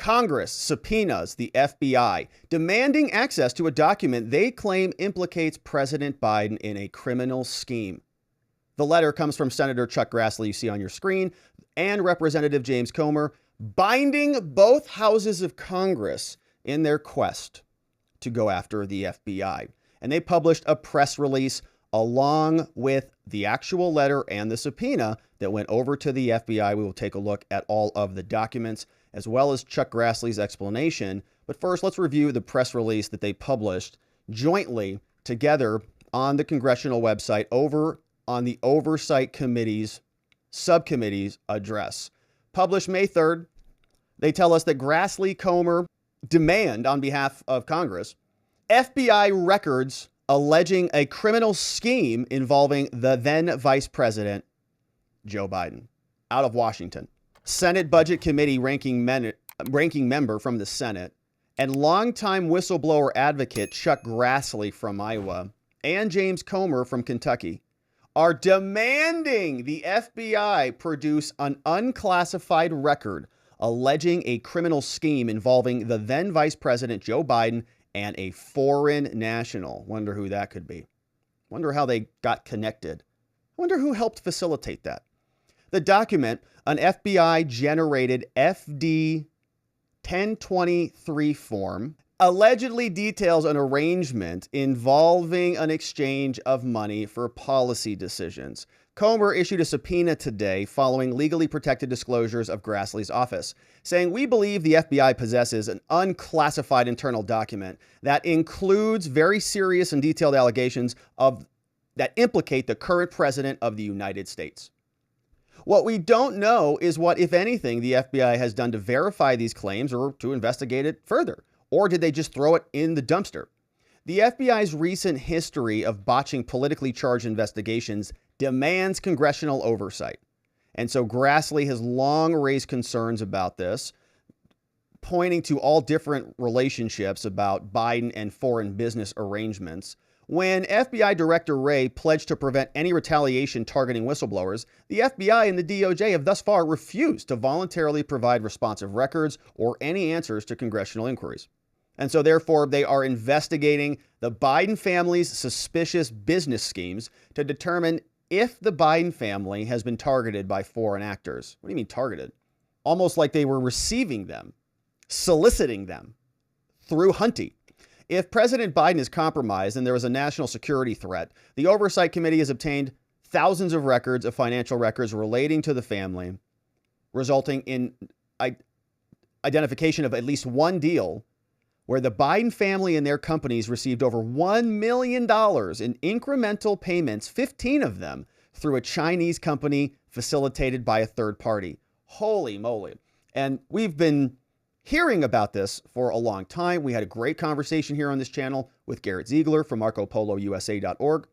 Congress subpoenas the FBI, demanding access to a document they claim implicates President Biden in a criminal scheme. The letter comes from Senator Chuck Grassley, you see on your screen, and Representative James Comer, binding both houses of Congress in their quest to go after the FBI. And they published a press release along with the actual letter and the subpoena that went over to the FBI. We will take a look at all of the documents as well as Chuck Grassley's explanation. But first, let's review the press release that they published jointly together on the congressional website over on the Oversight Committee's subcommittee's address. Published May 3rd, they tell us that Grassley Comer demand on behalf of Congress FBI records alleging a criminal scheme involving the then Vice President, Joe Biden, out of Washington. Senate Budget Committee ranking member from the Senate and longtime whistleblower advocate Chuck Grassley from Iowa and James Comer from Kentucky are demanding the FBI produce an unclassified record alleging a criminal scheme involving the then Vice President Joe Biden and a foreign national. Wonder who that could be. Wonder how they got connected. Wonder who helped facilitate that. The document, an FBI-generated FD 1023 form, allegedly details an arrangement involving an exchange of money for policy decisions. Comer issued a subpoena today following legally protected disclosures of Grassley's office, saying, "We believe the FBI possesses an unclassified internal document that includes very serious and detailed allegations that implicate the current president of the United States." What we don't know is what, if anything, the FBI has done to verify these claims or to investigate it further. Or did they just throw it in the dumpster? The FBI's recent history of botching politically charged investigations demands congressional oversight. And so Grassley has long raised concerns about this, pointing to all different relationships about Biden and foreign business arrangements. When FBI Director Wray pledged to prevent any retaliation targeting whistleblowers, the FBI and the DOJ have thus far refused to voluntarily provide responsive records or any answers to congressional inquiries. And so therefore, they are investigating the Biden family's suspicious business schemes to determine if the Biden family has been targeted by foreign actors. What do you mean targeted? Almost like they were receiving them, soliciting them through Hunty. If President Biden is compromised and there is a national security threat, the Oversight Committee has obtained thousands of records of financial records relating to the family, resulting in identification of at least one deal where the Biden family and their companies received over $1 million in incremental payments, 15 of them through a Chinese company facilitated by a third party. Holy moly. And we've been hearing about this for a long time. We had a great conversation here on this channel with Garrett Ziegler from MarcoPoloUSA.org.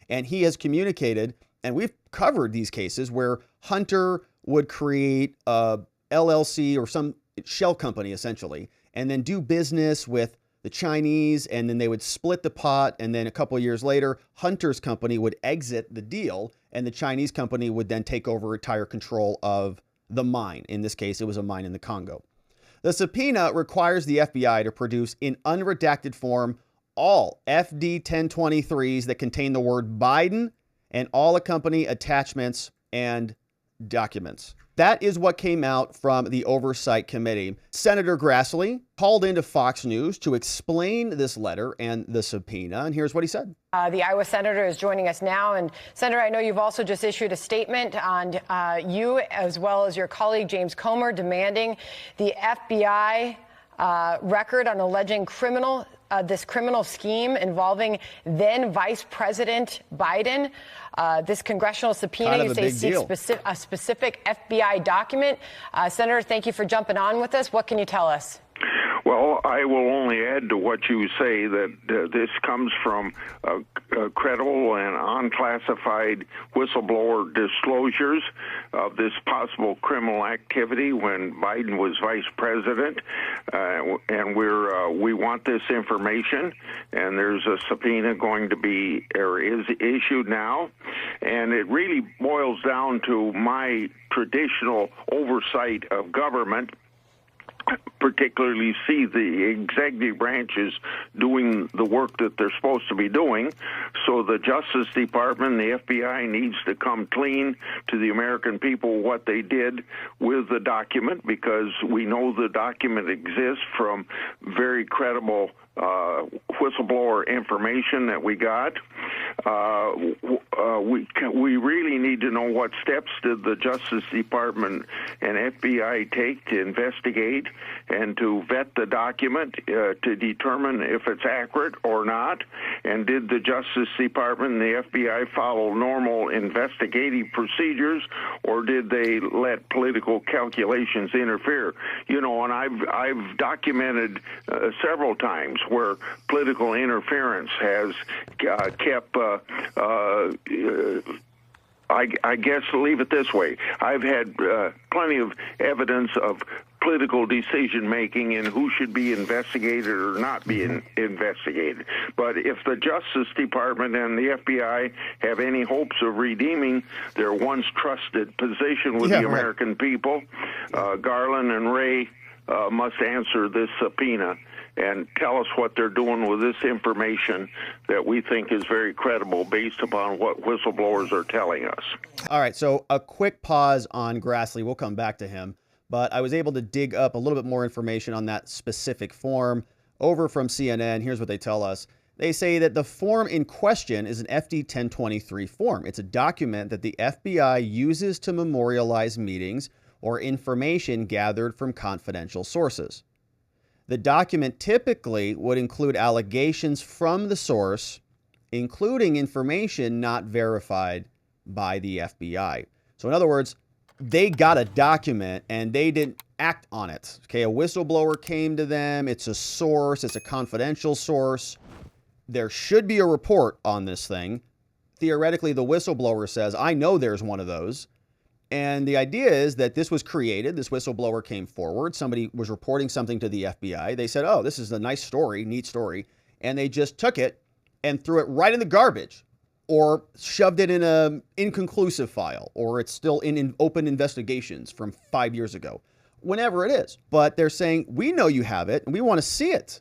And he has communicated, and we've covered these cases where Hunter would create a LLC or some shell company essentially, and then do business with the Chinese, and then they would split the pot. And then a couple of years later, Hunter's company would exit the deal, and the Chinese company would then take over entire control of the mine. In this case, it was a mine in the Congo. The subpoena requires the FBI to produce in unredacted form all FD 1023s that contain the word Biden and all accompanying attachments and documents. That is what came out from the Oversight Committee. Senator Grassley called into Fox News to explain this letter and the subpoena, and here's what he said. The Iowa senator is joining us now. And Senator, I know you've also just issued a statement on you as well as your colleague James Comer demanding the FBI record on alleging this criminal scheme involving then Vice President Biden. This congressional subpoena, you say, seeks a specific FBI document. Senator, thank you for jumping on with us. What can you tell us? Well, I will only add to what you say that this comes from credible and unclassified whistleblower disclosures of this possible criminal activity when Biden was vice president, and we want this information. And there's a subpoena going to be or is issued now, and it really boils down to my traditional oversight of government. particularly see the executive branches doing the work that they're supposed to be doing. So the Justice Department, the FBI, needs to come clean to the American people what they did with the document, because we know the document exists from very credible whistleblower information that we got. We really need to know what steps did the Justice Department and FBI take to investigate and to vet the document to determine if it's accurate or not. And did the Justice Department and the FBI follow normal investigative procedures, or did they let political calculations interfere? You know, and I've documented several times where political interference has kept, I guess, leave it this way. I've had plenty of evidence of political decision-making and who should be investigated or not be investigated. But if the Justice Department and the FBI have any hopes of redeeming their once trusted position with the American people, Garland and Wray must answer this subpoena and tell us what they're doing with this information that we think is very credible based upon what whistleblowers are telling us. All right, so a quick pause on Grassley. We'll come back to him. But I was able to dig up a little bit more information on that specific form over from CNN. Here's what they tell us. They say that the form in question is an FD 1023 form. It's a document that the FBI uses to memorialize meetings or information gathered from confidential sources. The document typically would include allegations from the source, including information not verified by the FBI. So in other words, they got a document and they didn't act on it. Okay, a whistleblower came to them. It's a source. It's a confidential source. There should be a report on this thing. Theoretically, the whistleblower says, I know there's one of those. And the idea is that this was created. This whistleblower came forward. Somebody was reporting something to the FBI. They said, oh, this is a nice story, neat story. And they just took it and threw it right in the garbage, or shoved it in an inconclusive file, or it's still in open investigations from 5 years ago, whenever it is. But they're saying, we know you have it and we want to see it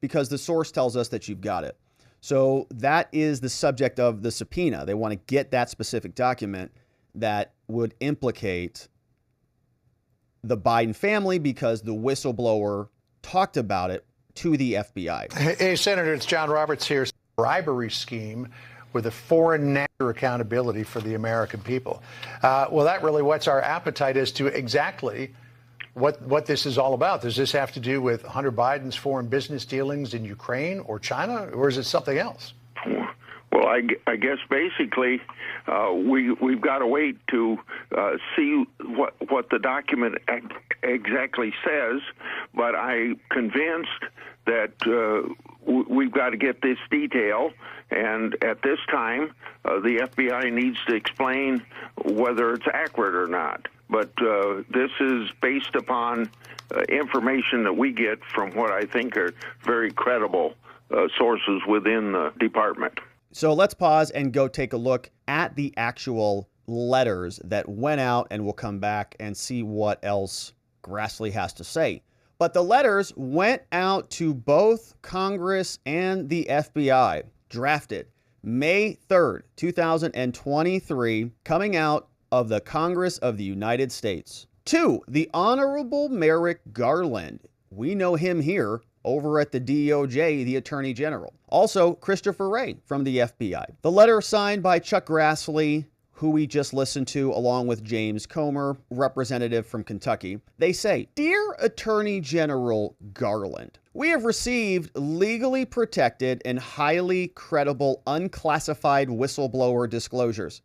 because the source tells us that you've got it. So that is the subject of the subpoena. They want to get that specific document that would implicate the Biden family because the whistleblower talked about it to the FBI. Hey, Senator, it's John Roberts here. Bribery scheme with a foreign national accountability for the American people. Well, that really whets our appetite as to exactly what this is all about. Does this have to do with Hunter Biden's foreign business dealings in Ukraine or China, or is it something else? Well, I guess basically we've got to wait to see what the document exactly says, but I'm convinced that we've got to get this detail, and at this time, the FBI needs to explain whether it's accurate or not. But this is based upon information that we get from what I think are very credible sources within the department. So let's pause and go take a look at the actual letters that went out, and we'll come back and see what else Grassley has to say. But the letters went out to both Congress and the FBI, drafted May 3rd, 2023, coming out of the Congress of the United States. To the Honorable Merrick Garland. We know him here over at the DOJ, the Attorney General. Also, Christopher Wray from the FBI. The letter signed by Chuck Grassley, who we just listened to, along with James Comer, representative from Kentucky. They say, Dear Attorney General Garland, we have received legally protected and highly credible unclassified whistleblower disclosures.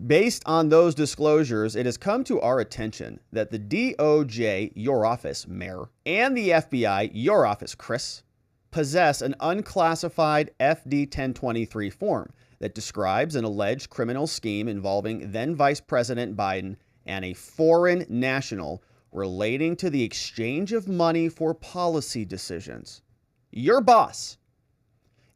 Based on those disclosures, it has come to our attention that the DOJ, your office, Mayor, and the FBI, your office, Chris, possess an unclassified FD 1023 form that describes an alleged criminal scheme involving then Vice President Biden and a foreign national relating to the exchange of money for policy decisions. Your boss.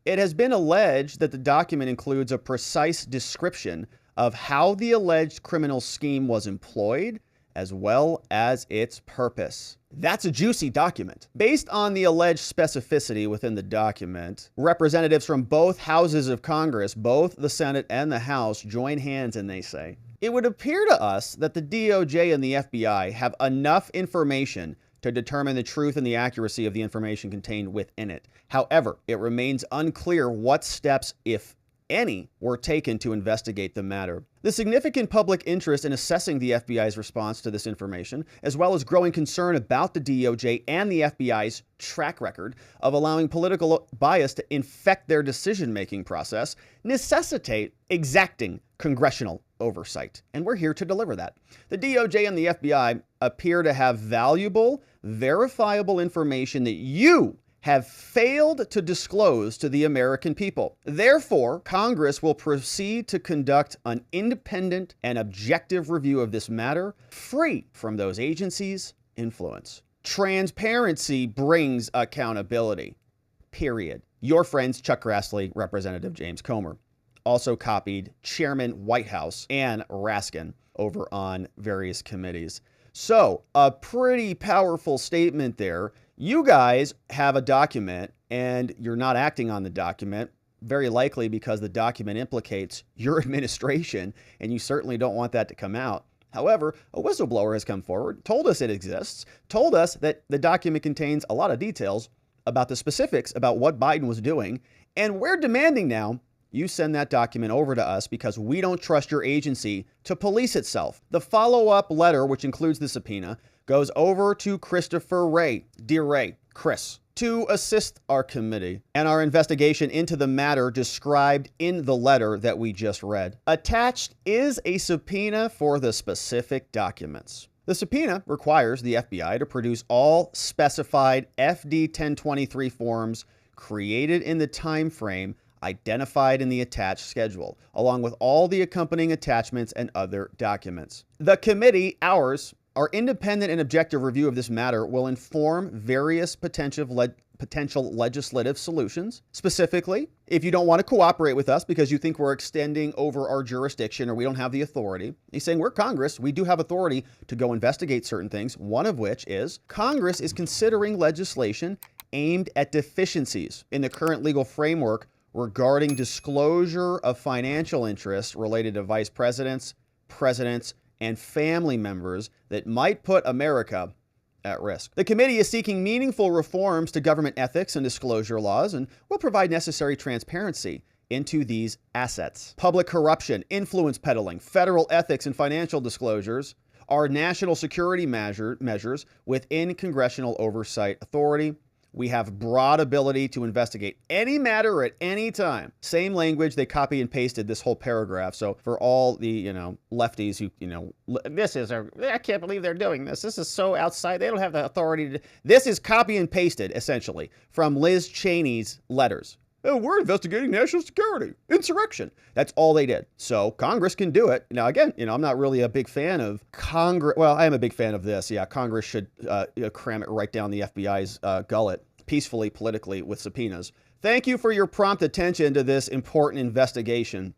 It has been alleged that the document includes a precise description of how the alleged criminal scheme was employed, as well as its purpose. That's a juicy document. Based on the alleged specificity within the document, representatives from both houses of Congress, both the Senate and the House, join hands and they say, it would appear to us that the DOJ and the FBI have enough information to determine the truth and the accuracy of the information contained within it. However, it remains unclear what steps, if any, were taken to investigate the matter. The significant public interest in assessing the FBI's response to this information, as well as growing concern about the DOJ and the FBI's track record of allowing political bias to infect their decision-making process, necessitate exacting congressional oversight. And we're here to deliver that. The DOJ and the FBI appear to have valuable, verifiable information that you have failed to disclose to the American people. Therefore, Congress will proceed to conduct an independent and objective review of this matter, free from those agencies' influence. Transparency brings accountability. Period. Your friends Chuck Grassley, Representative James Comer. Also copied Chairman Whitehouse and Raskin over on various committees. So, a pretty powerful statement there. You guys have a document and you're not acting on the document, very likely because the document implicates your administration and you certainly don't want that to come out. However, a whistleblower has come forward, told us it exists, told us that the document contains a lot of details about the specifics about what Biden was doing, and we're demanding now you send that document over to us because we don't trust your agency to police itself. The follow-up letter, which includes the subpoena, goes over to Christopher Wray, dear Ray, Chris, to assist our committee and our investigation into the matter described in the letter that we just read. Attached is a subpoena for the specific documents. The subpoena requires the FBI to produce all specified FD 1023 forms created in the time frame identified in the attached schedule, along with all the accompanying attachments and other documents. The committee, our independent and objective review of this matter will inform various potential legislative solutions. Specifically, if you don't want to cooperate with us because you think we're extending over our jurisdiction or we don't have the authority, he's saying we're Congress, we do have authority to go investigate certain things, one of which is Congress is considering legislation aimed at deficiencies in the current legal framework regarding disclosure of financial interests related to vice presidents, presidents, and family members that might put America at risk. The committee is seeking meaningful reforms to government ethics and disclosure laws and will provide necessary transparency into these assets. Public corruption, influence peddling, federal ethics and financial disclosures are national security measures within congressional oversight authority. We have broad ability to investigate any matter at any time. Same language, they copy and pasted this whole paragraph. So for all the, lefties who, I can't believe they're doing this. This is so outside. They don't have the authority to. This is copy and pasted, essentially, from Liz Cheney's letters. Oh, we're investigating national security, insurrection. That's all they did. So Congress can do it. Now, again, I'm not really a big fan of Congress. Well, I am a big fan of this. Yeah, Congress should cram it right down the FBI's gullet peacefully, politically, with subpoenas. Thank you for your prompt attention to this important investigation.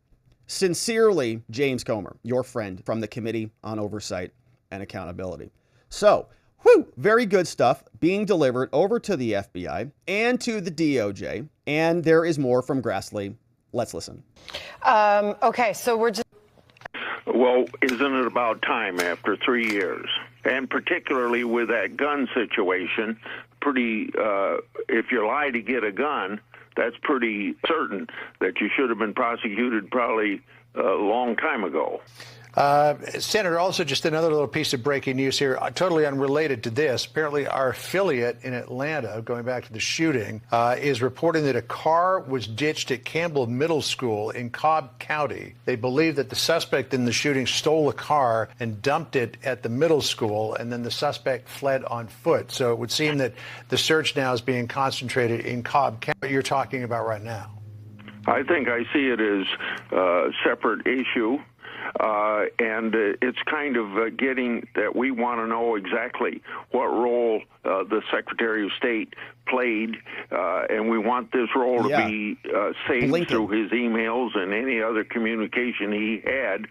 Sincerely, James Comer, your friend from the Committee on Oversight and Accountability. So, very good stuff being delivered over to the FBI and to the DOJ. And there is more from Grassley. Let's listen. Okay, so we're just... Well, isn't it about time after 3 years? And particularly with that gun situation, if you lie to get a gun, that's pretty certain that you should have been prosecuted probably a long time ago. Senator, also just another little piece of breaking news here, totally unrelated to this. Apparently, our affiliate in Atlanta, going back to the shooting, is reporting that a car was ditched at Campbell Middle School in Cobb County. They believe that the suspect in the shooting stole a car and dumped it at the middle school, and then the suspect fled on foot. So it would seem that the search now is being concentrated in Cobb County. What you're talking about right now. I think I see it as a separate issue. And it's kind of getting that we want to know exactly what role the Secretary of State played, and we want this role to be saved through his emails and any other communication he had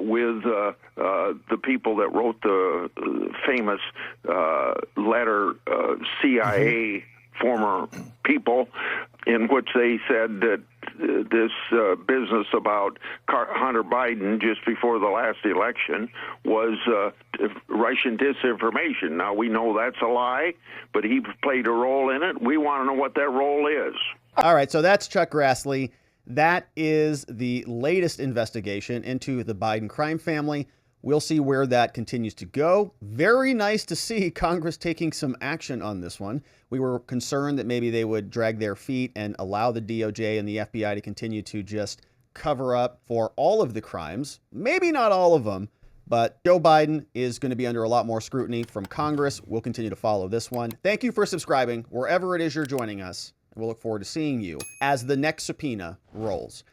with the people that wrote the famous letter, CIA former people, in which they said that this business about Hunter Biden just before the last election was Russian disinformation. Now, we know that's a lie, but he played a role in it. We want to know what that role is. All right, so that's Chuck Grassley. That is the latest investigation into the Biden crime family. We'll see where that continues to go. Very nice to see Congress taking some action on this one. We were concerned that maybe they would drag their feet and allow the DOJ and the FBI to continue to just cover up for all of the crimes. Maybe not all of them, but Joe Biden is going to be under a lot more scrutiny from Congress. We'll continue to follow this one. Thank you for subscribing wherever it is you're joining us. We'll look forward to seeing you as the next subpoena rolls.